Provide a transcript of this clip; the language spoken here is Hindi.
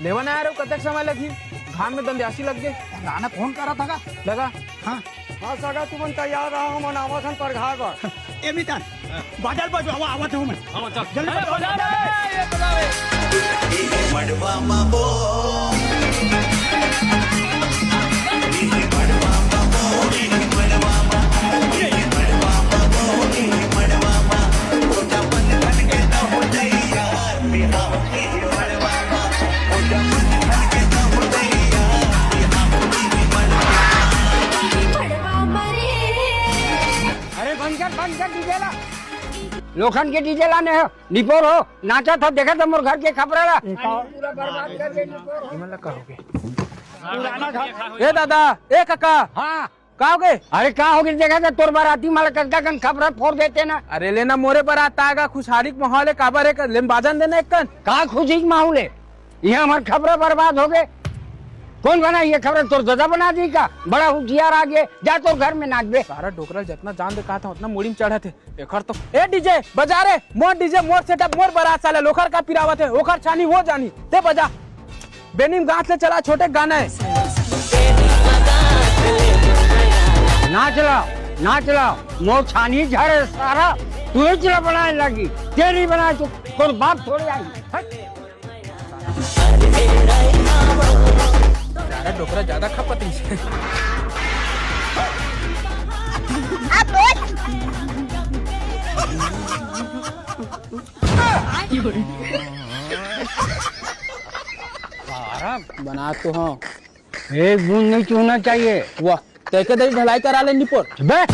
लेवा ना आ रहे हो, कतक समय लगी, घाम में दंड्यासी लग गए। गाना फोन करा था का? लगा हाँ हाँ सगा तुमन तैयार रहा हम आवासन पर घागर ए मितान बादल बाजू आवत हूं मैं। जल्दी मड़वा मामो बंद कर डीजेला लोखंड के डीजे लाने हो निपोर हो नाचा था देखा था मोर घर के खबरा पूरा बर्बाद कर दे निपोर हिमन लग कहोगे। पुराना घर ए दादा, ए काका, हाँ का हो गए? अरे का हो गया देखा था तोर बाराती माला कक्का कन खबरा फोड़ देते ना। अरे लेना मोरे पर आता आगा खुशहाली माहौल है, काबर है लेन बाजन देना एक कन। कहा खुशी माहौल है, यहाँ हमारे खबरा बर्बाद हो गए। कौन बना ये खबर? तोर दादा बना दी का? बड़ा होशियार आ गए, जा तोर घर में नाच बे। सारा डोकरा जितना जान दे कहा था उतना मुड़ी में चढ़ा थे। एखर तो ए डीजे बजा रे, मोर डीजे मोर सेटअप मोर बारात साले लोखर का पिरावत है, ओखर छानी वो जानी ते बजा। बेनिम गांठ ले चला छोटे गाना है। नाच लाओ मोर छानी झाड़े सारा तू ही चला बनाने लगी, तेरी बनाए तो कोई बाप थोड़ी आई। सारा डोकरा ज्यादा खपत है। बना तो हाँ, एक बूंद नहीं चूना चाहिए। वाह, तय के दरी ढलाई करा ले निपोर बे